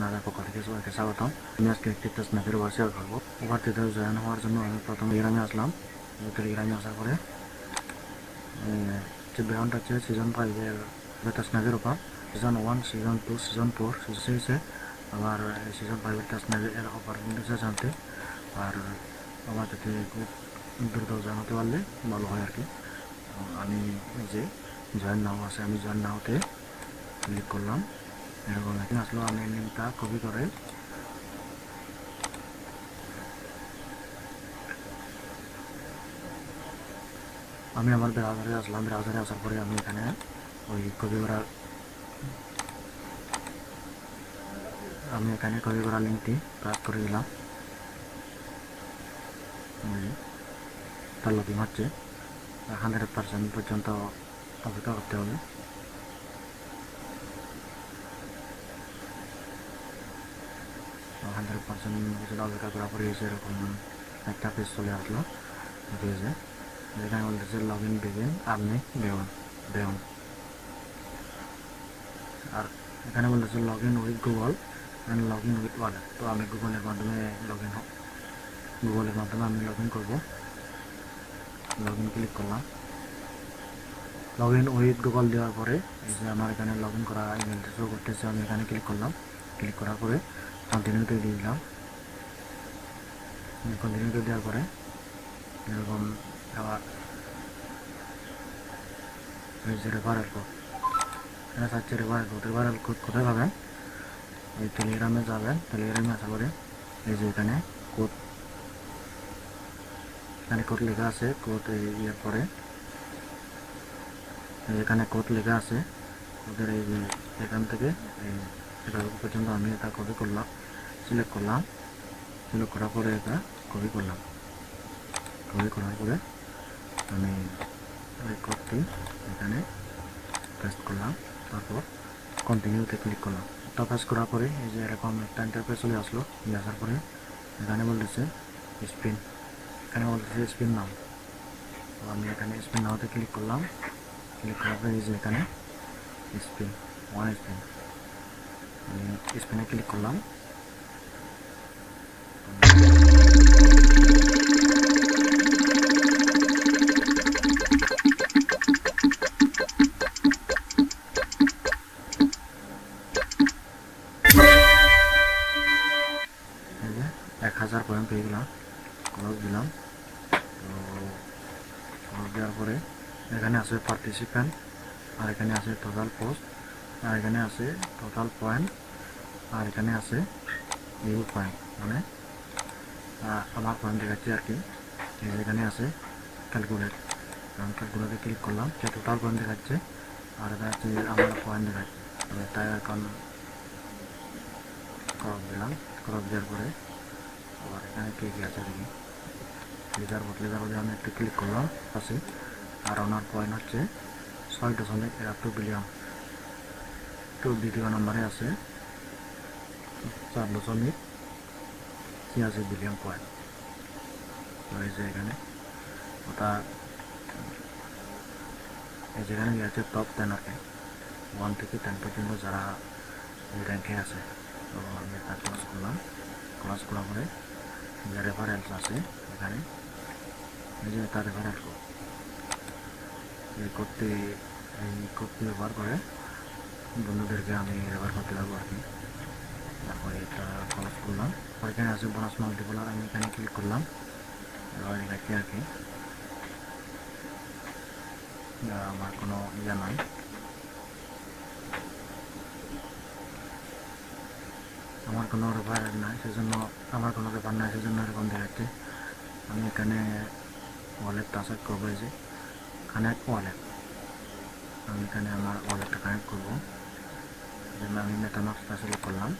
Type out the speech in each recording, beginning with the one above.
চ্যানেলের পক্ষ থেকে সবাইকে স্বাগতম। আমি আজকে একটি টেস্ট ম্যাচের ওভার শেয়ার করবো। ওভারটিতে জয়েন হওয়ার জন্য আমি প্রথম টেলিগ্রামে আসলাম। টেলিগ্রামে আসার পরে যে ব্যাকগ্রাউন্ডটা হচ্ছে সিজন 5-এর টেস্ট ম্যাচের উপর। সিজন 1, সিজন 2, সিজন 4 শেষে আবার সিজন 5-এর টেস্ট ম্যাচের অফার কিন্তু জানতে। আর আমার থেকে খুব দ্রুত জয়েন হতে পারলে ভালো হয় আর কি। আমি যে জয়েন নাও আছে, আমি জয়েন নাওতে ক্লিক করলাম। এরকম এখানে আসলো। আমি লিঙ্কটা কপি করে আমি আমার ব্রাউজারে আসলাম। ব্রাউজারে আসার পরে আমি এখানে ওই কপি করা লিঙ্কটি প্রেস করে দিলাম। তার লগইন হচ্ছে। 100% পর্যন্ত অপেক্ষা করতে হবে। অপেক্ষা করার পরে এরকম একটা পেজ চলে আসলো। পেজে যেখানে বলতেছে লগ ইন বিগিন আপনি দেউন। আর এখানে বলতেছে log in with Google and log in with wallet. তো আমি গুগলের মাধ্যমে আমি লগ ইন করবো। লগ ইন ক্লিক করলাম। লগ ইন উইথ গুগল দেওয়ার পরে এই যে আমার এখানে লগ ইন করা ইমেলটা শো করতেছে। আমি এখানে ক্লিক করলাম। ক্লিক করার পরে কন্টিনিউতে দিয়ে দিলাম। কন্টিনিউতে দেওয়ার পরে এরকম আবার রেফারেল কোড, রেফারেল কোড কোথায় পাবেন? এই টেলিগ্রামে যাবেন। টেলিগ্রামে আসার পরে এই যে এখানে কোড লেখা আছে। কোড ইয়ের পরে এখানে কোড লেখা আছে। ওদের এই যে এখান থেকে এটা পর্যন্ত আমি এটা কপি করলাম, সিলেক্ট করার পরে এটা কপি করলাম। কপি করার পরে আমি এই কোডটি এখানে পেস্ট করলাম। তারপর কন্টিনিউতে ক্লিক করলাম। এটা পেস্ট করার পরে এই যে এরকম একটা ইন্টারফেস চলে আসলো। আসার পরে এখানে বলতেছে স্পিন নাও। তো আমি এখানে স্পিন নাওতে ক্লিক করলাম। ক্লিক করার পরে এই যে এখানে স্পিন আমি স্পিনে ক্লিক করলাম। এই যে 1000 পয়েন্ট পেয়ে গেলাম। ক্লোজ দিলাম। তো ক্লোজ দেওয়ার পরে এখানে আছে পার্টিসিপেন্ট, আর এখানে আছে টোটাল পোস্ট, আর এখানে আছে টোটাল পয়েন্ট, আর এখানে আছে নিউ পয়েন্ট, মানে আমার পয়েন্ট দেখাচ্ছি আর কি। এখানে আছে ক্যালকুলেট। আমি ক্যালকুলেটে ক্লিক করলাম। যে টোটাল পয়েন্ট দেখাচ্ছে, আর এটা হচ্ছে আমার পয়েন্ট দেখাচ্ছে। তাই এখন ক্রপ দিলাম। ক্রপ দেওয়ার পরে আবার এখানে কি আছে দেখি। লেজার বোর্ডে আমি একটু ক্লিক করলাম পাশে। আর ওনার পয়েন্ট হচ্ছে 6.72 বিলিয়ন। তো দ্বিতীয় নম্বরে আছে 4.86 বিলিয়ন পয়েন্ট। তো এই যে এখানে ওটা যেখানে আছে টপ 10 আর কি, 1 থেকে 10 পর্যন্ত যারা এই র্যাঙ্কে আছে। তো আমি এটা ক্লাস করলাম। ক্লাস করার পরে যে রেফারেন্স আছে এখানে, এই যে তার রেফারেন্স কোড, এই কোডটি ব্যবহার করে বন্ধুদেরকে আমি রেফার করতে পারবো আর কি। তারপরে এটা ক্লাস করলাম। এখানে আছে বোনাস মাল্টিপ্লায়ার। আমি এখানে ক্লিক করলাম। এবার দেখাচ্ছি আর কি। আমার কোনো ইয়ে নাই, আমার কোনো রেফার নাই, সেজন্য এরকম দেখাচ্ছে। আমি এখানে ওয়ালেটটা সেট করবো। এই যে কানেক্ট ওয়ালেট, আমি এখানে আমার ওয়ালেটটা কানেক্ট করবো। এই জন্য আমি মেটামাস্কটা সিলেক্ট করলাম।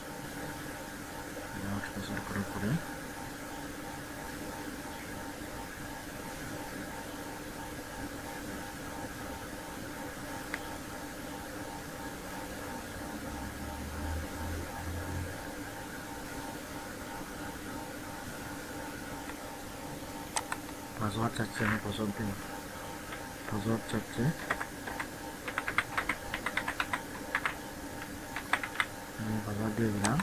মেটামাস্কটা সিলেক্ট করার পরে পাসওয়ার্ড চাচ্ছে। আমি পাসওয়ার্ড চাচ্ছে। আমি পাসওয়ার্ড দিয়ে দিলাম।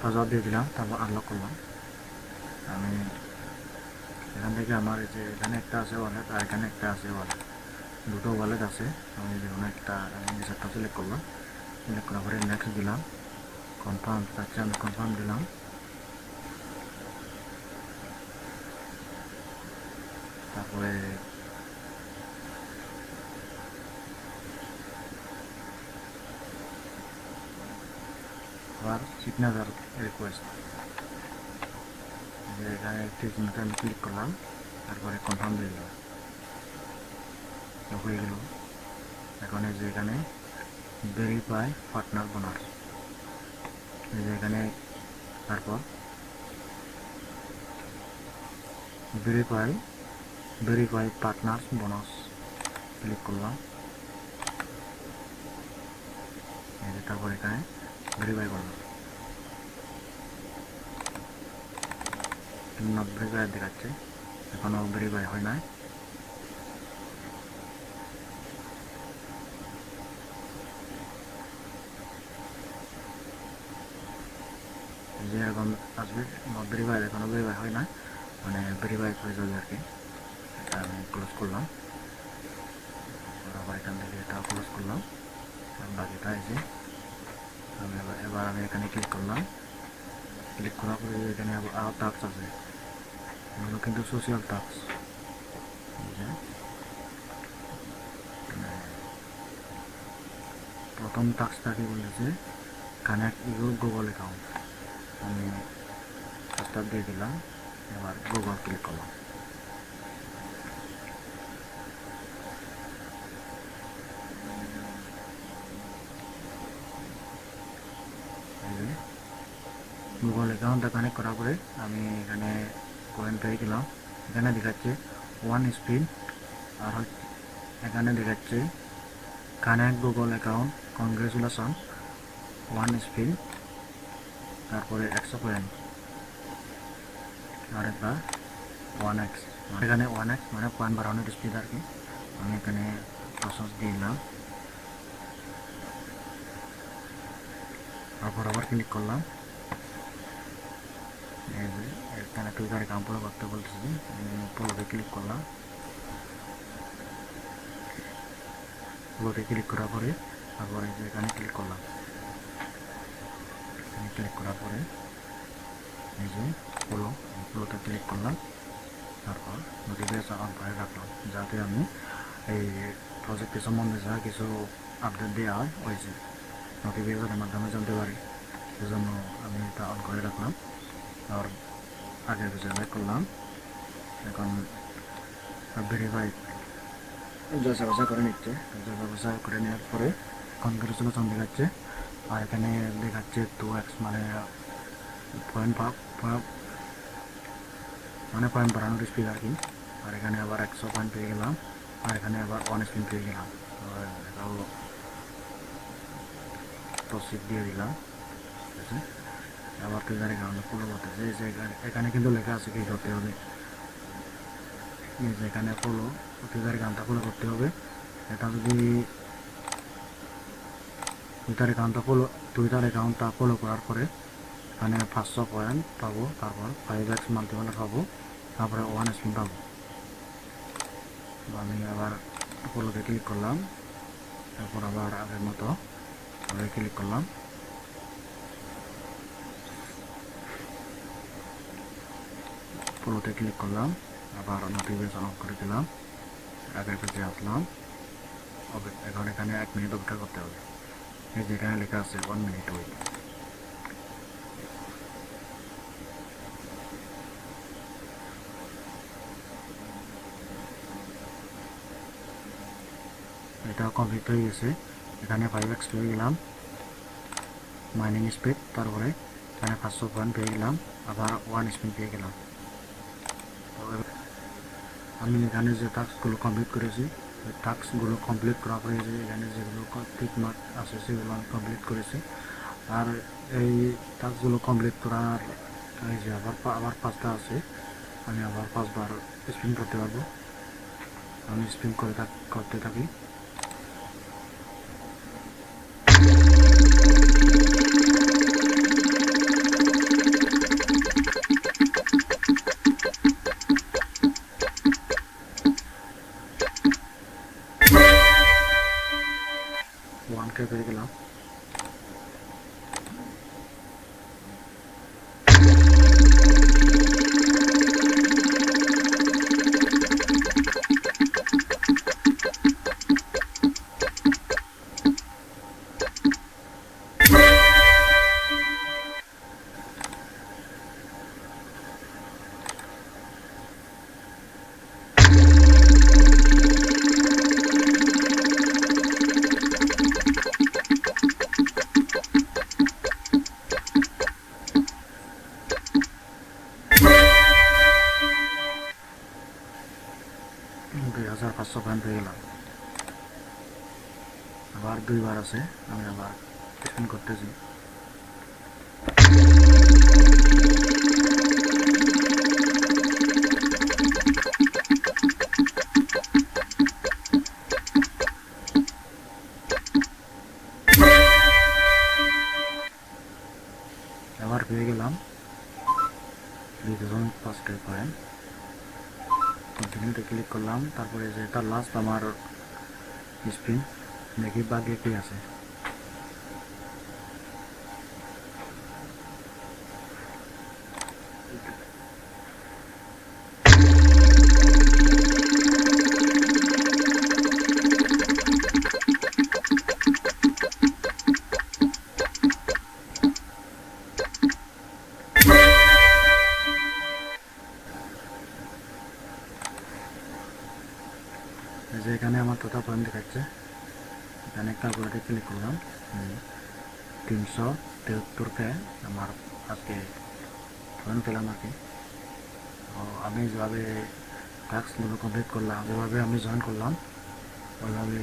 পাসওয়ার্ড দিয়ে দিলাম, তারপর আনলক করলাম। আমি এখান থেকে আমার এই যে এখানে একটা আছে ওয়ালেট আর এখানে একটা আছে ওয়ালেট, দুটো ওয়ালেট আছে। আমি যে কোনো একটা নিচেরটা সিলেক্ট করলাম, সিলেক্ট করার পরে নেক্সট দিলাম, কনফার্ম চাচ্ছি আমি কনফার্ম দিলাম। তারপরে আবার সিগনেচার রিকোয়েস্ট, যে এখানে একটি চিহ্নটা আমি ক্লিক করলাম, তারপরে কনফার্ম দিয়ে দিলাম, হয়ে গেল। এখন এই যে এখানে ভেরিফাই পার্টনার বোনাস, এই যে এখানে তারপর ভেরিফাই পার্টনার্স বোনাস ক্লিক করলাম। এই যে তারপর এখানে ভেরিফাই করলাম, নট ভেরিফাই দেখাচ্ছে, এখনও ভেরিফাই হয় নাই। যে এরকম আসবে নট ভেরিফাই, এখনও ভেরিফাই হয় না, মানে ভেরিফাই হয়ে যাবে আর কি। এটা আমি ক্লোজ করলাম, আবার এখান থেকে এটা ক্লোজ করলাম, বাকিটা এসে আমি এবার আমি এখানে ক্লিক করলাম। ক্লিক করার পরে এখানে আরও টাস্ক আছে, এগুলো কিন্তু সোশ্যাল টাস্ক। প্রথম টাস্কটাকে বলেছে কানেক্ট ইউর গুগল অ্যাকাউন্ট, আমি টাস্কটা দিয়ে দিলাম, এবার গুগল ক্লিক করলাম। গুগল অ্যাকাউন্টটা কানেক্ট করার পরে আমি এখানে কয়েন পেয়ে গেলাম। এখানে দেখাচ্ছে ওয়ান স্পিন, আর এখানে দেখাচ্ছে connect Google account, congratulation, one spin, তারপরে 100 কয়েন, আর একটা 1x, এখানে 1x মানে পয়েন্ট বাড়ানোর স্পিড আর কি। আমি এখানে প্রসেস দিলাম, তারপর আবার ক্লিক করলাম। এই যে এখানে টুইটার অ্যাকাউন্ট ফলো করতে বলতেছি, ফলোতে ক্লিক করলাম। ফলোতে ক্লিক করার পরে তারপরে যে এখানে ক্লিক করলাম, ক্লিক করার পরে এই যে ফলোতে ক্লিক করলাম, তারপর নোটিফিকেশন অন করে রাখলাম, যাতে আমি এই প্রজেক্টের সম্বন্ধে যা কিছু আপডেট দেওয়া হয়েছে নোটিফিকেশনের মাধ্যমে জানতে পারি, সেজন্য আমি এটা অন করে রাখলাম। আর আগের বিষয় ব্যাক করলাম, এখন ভেরিফাই যাচা বাছা করে নিচ্ছে, যাচা বাছা করে নেওয়ার পরে কনগ্রেচুলেশন দেখাচ্ছে, আর এখানে দেখাচ্ছে 2x মানে পয়েন্ট পয়েন্ট বাড়ানোর স্পিড আর কি। আর এখানে আবার 100 পয়েন্ট পেয়ে গেলাম, আর এখানে আবার 1 স্পিন পেয়ে গেলাম, এটাও প্রসিড দিয়ে দিলাম। ঠিক আছে, আবার টুইটার অ্যাকাউন্ট ফলো করতেছে, এখানে কিন্তু লেখা আছে কি করতে হবে, এখানে ফলো টুইটার অ্যাকাউন্টটা ফলো করতে হবে। এটা যদি টুইটার অ্যাকাউন্টটা ফলো করার পরে এখানে 500 পয়েন্ট পাবো, তারপর 5x মাল্টিপ্লায়ার পাবো, তারপরে 1 স্পিন পাবো। আমি আবার ফলোতে ক্লিক করলাম, তারপর আবার আগের মতো ক্লিক করলাম, ফলোতে ক্লিক করলাম, আবার নোটিফিকেশন অফ করে দিলাম, আগের পেজে আসলাম। এখন এখানে 1 মিনিট অপেক্ষা করতে হবে, এই যেখানে লেখা আছে 1 মিনিট ওয়েট। এটা কমপ্লিট হয়ে গেছে, এখানে 5x পেয়ে গেলাম মাইনিং স্পিড, তারপরে এখানে 500 পয়েন্ট পেয়ে গেলাম, আবার 1 স্পিন পেয়ে গেলাম। আমি এখানে যে টাস্কগুলো কমপ্লিট করেছি, ওই টাস্কগুলো কমপ্লিট করার পরে যে এখানে যেগুলো টিক মার্ক আছে সেগুলো আমি কমপ্লিট করেছি। আর এই টাস্কগুলো কমপ্লিট করার এই যে আবার 5টা আছে, আমি আবার 5বার স্পিন করতে পারবো। আমি স্পিন করতে থাকি। 5,500 পয়েন্ট পেয়ে গেলাম। আবার 2বার আছে, আমি আবার স্পিন করতেছি। আবার পেয়ে গেলাম 2,500 পয়েন্ট। কন্টিনিউতে ক্লিক করলাম, তারপরে যে এটা লাস্ট আমার স্পিন, দেখি বাগে কি আছে। যে এখানে আমার টোটাল পয়েন্ট দেখাচ্ছে, এখানে ক্যালকুলেটে ক্লিক করলাম, 373কে আমার আজকে পয়েন্ট পেলাম আর কি। তো আমি যেভাবে টাস্কগুলো কমপ্লিট করলাম, যেভাবে আমি জয়েন করলাম, ওইভাবে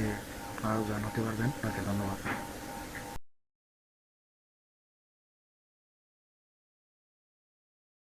আপনারাও জয়েন হতে পারবেন। আপনাকে ধন্যবাদ।